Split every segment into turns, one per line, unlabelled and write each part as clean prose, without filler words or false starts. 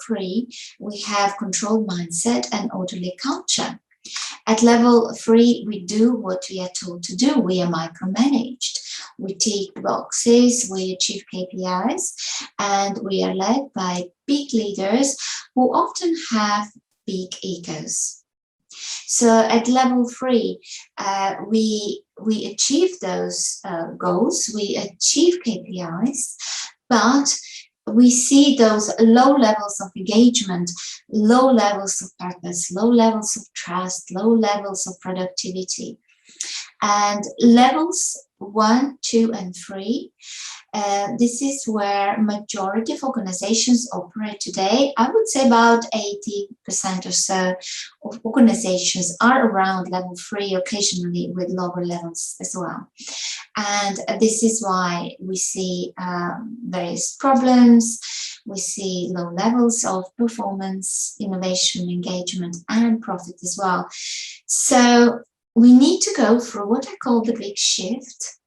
3, we have controlled mindset and orderly culture. At level 3, we do what we are told to do. We are micromanaged. We tick boxes, we achieve KPIs, and we are led by big leaders who often have big egos. So at level 3, we achieve those goals, we achieve KPIs, but we see those low levels of engagement, low levels of purpose, low levels of trust, low levels of productivity. And levels 1, 2, and 3, this is where majority of organizations operate today. I would say about 80% or so of organizations are around level 3, occasionally with lower levels as well. And this is why we see various problems. We see low levels of performance, innovation, engagement, and profit as well. So we need to go through what I call the big shift,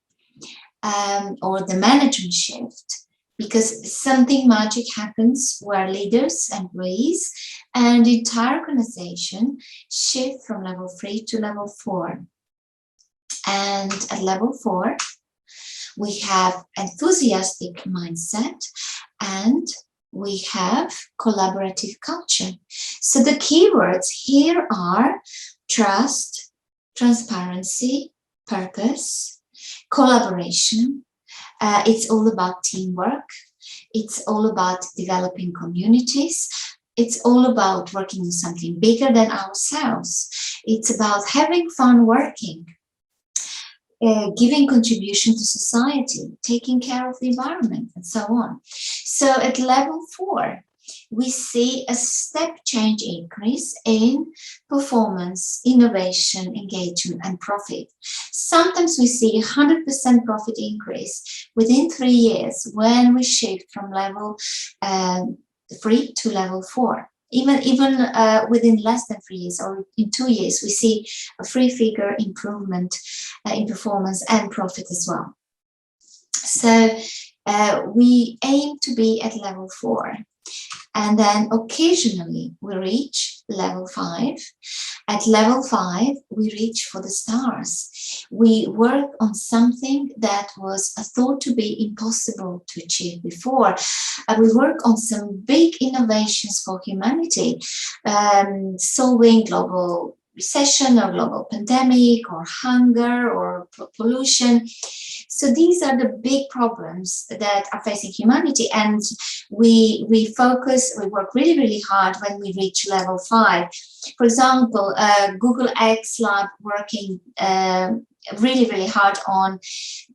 or the management shift, because something magic happens where leaders, employees, and the entire organization shift from level 3 to level 4. And at level 4, we have enthusiastic mindset and we have collaborative culture. So the keywords here are trust, transparency, purpose, collaboration. It's all about teamwork. It's all about developing communities. It's all about working on something bigger than ourselves. It's about having fun working, giving contribution to society, taking care of the environment, and so on. So at level 4, we see a step change increase in performance, innovation, engagement, and profit. Sometimes we see 100% profit increase within 3 years when we shift from level 3 to level 4. Even within less than 3 years or in 2 years, we see a 3-figure improvement in performance and profit as well. So we aim to be at level 4. And then occasionally we reach level 5. At level 5, we reach for the stars. We work on something that was thought to be impossible to achieve before. We work on some big innovations for humanity, solving global recession or global pandemic or hunger or pollution. So these are the big problems that are facing humanity, and we work really, really hard when we reach level 5. For example, Google X Lab working really, really hard on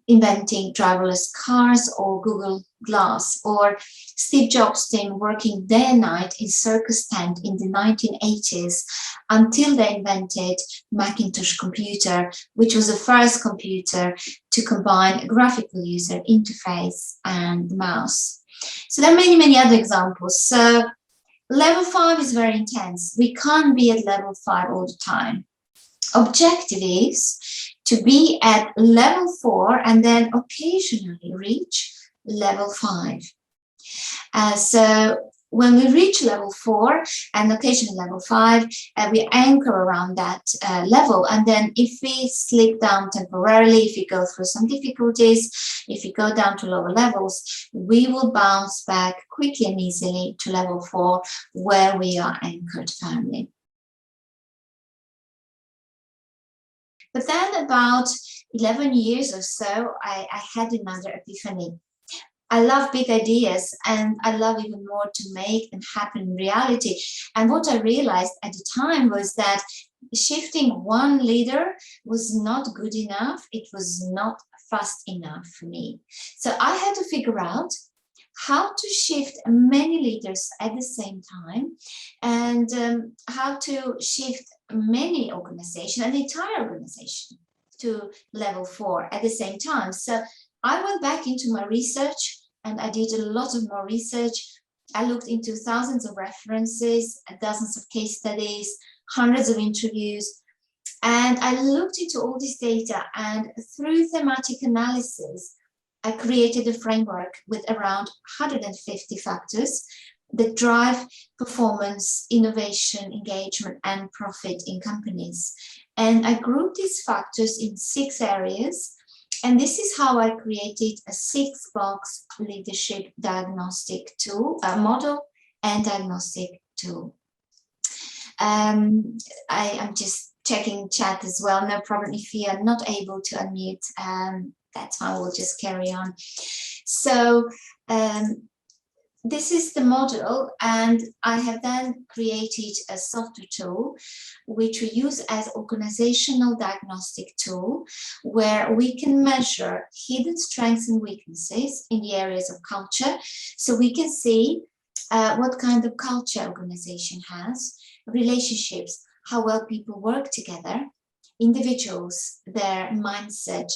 inventing driverless cars, or Google Glass, or Steve Jobs' team working day and night in circus tent in the 1980s until they invented Macintosh computer, which was the first computer to combine a graphical user interface and mouse. So there are many, many other examples. So level 5 is very intense. We can't be at level 5 all the time. Objective is to be at level 4 and then occasionally reach level 5. So when we reach level 4 and occasionally level 5, we anchor around that level. And then if we slip down temporarily, if we go through some difficulties, if we go down to lower levels, we will bounce back quickly and easily to level 4, where we are anchored firmly. But then about 11 years or so, I had another epiphany. I love big ideas, and I love even more to make them happen in reality. And what I realized at the time was that shifting one leader was not good enough. It was not fast enough for me. So I had to figure out how to shift many leaders at the same time, and how to shift many organizations, an entire organization, to level 4 at the same time. So I went back into my research, and I did a lot of more research. I looked into thousands of references, dozens of case studies, hundreds of interviews, and I looked into all this data, and through thematic analysis, I created a framework with around 150 factors, that drive performance, innovation, engagement, and profit in companies. And I grouped these factors in 6 areas. And this is how I created a 6-box leadership diagnostic tool, a model and diagnostic tool. I am just checking chat as well. No problem if you are not able to unmute. That's fine, we'll just carry on. So this is the model, and I have then created a software tool which we use as organizational diagnostic tool, where we can measure hidden strengths and weaknesses in the areas of culture. So we can see what kind of culture organization has, relationships, how well people work together, individuals, their mindset,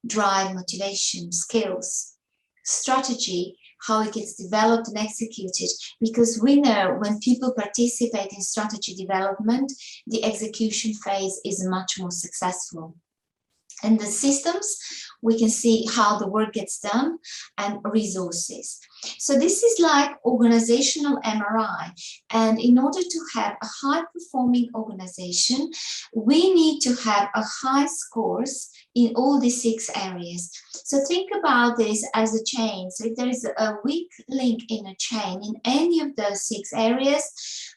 drive, motivation, skills, strategy, how it gets developed and executed, because we know when people participate in strategy development, the execution phase is much more successful. And the systems, we can see how the work gets done, and resources. So this is like organizational MRI. And in order to have a high-performing organization, we need to have a high scores in all these 6 areas. So think about this as a chain. So if there is a weak link in a chain in any of those 6 areas,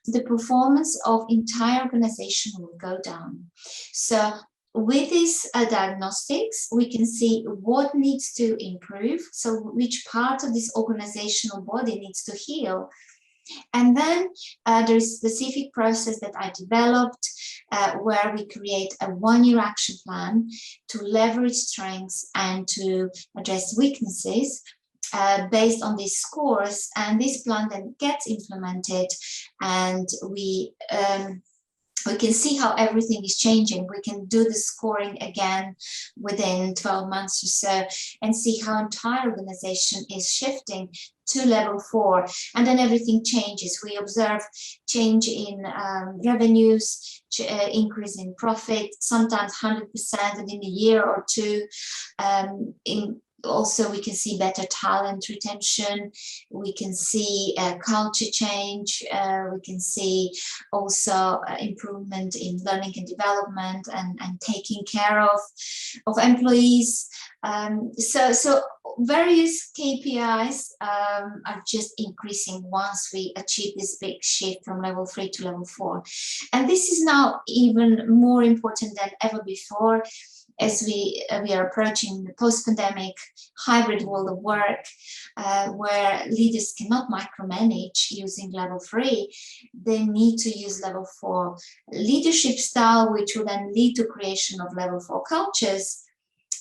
the performance of entire organization will go down. So with these diagnostics, we can see what needs to improve, so which part of this organizational body needs to heal. And then there is a specific process that I developed where we create a 1-year action plan to leverage strengths and to address weaknesses based on these scores. And this plan then gets implemented, and we can see how everything is changing. We can do the scoring again within 12 months or so and see how entire organization is shifting to level 4. And then everything changes. We observe change in revenues, increase in profit, sometimes 100% within a year or 2. Also, we can see better talent retention, we can see culture change, we can see also improvement in learning and development and taking care of employees. So various KPIs are just increasing once we achieve this big shift from level 3 to level 4. And this is now even more important than ever before, as we are approaching the post-pandemic hybrid world of work, where leaders cannot micromanage using level 3, they need to use level 4 leadership style, which will then lead to creation of level 4 cultures,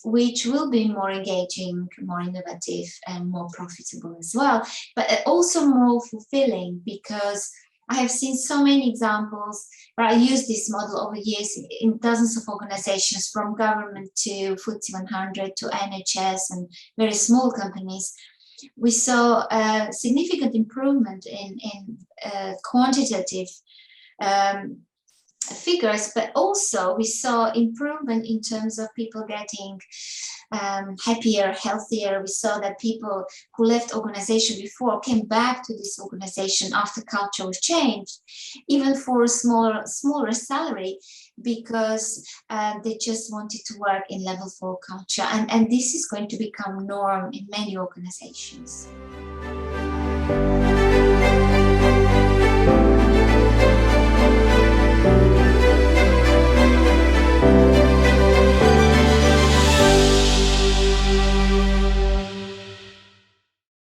which will be more engaging, more innovative, and more profitable as well, but also more fulfilling, because I have seen so many examples where I use this model over years in dozens of organizations, from government to FTSE 100 to NHS and very small companies. We saw a significant improvement in quantitative figures, but also we saw improvement in terms of people getting happier, healthier. We saw that people who left organization before came back to this organization after culture was changed, even for a smaller salary, because they just wanted to work in level 4 culture. And this is going to become norm in many organizations.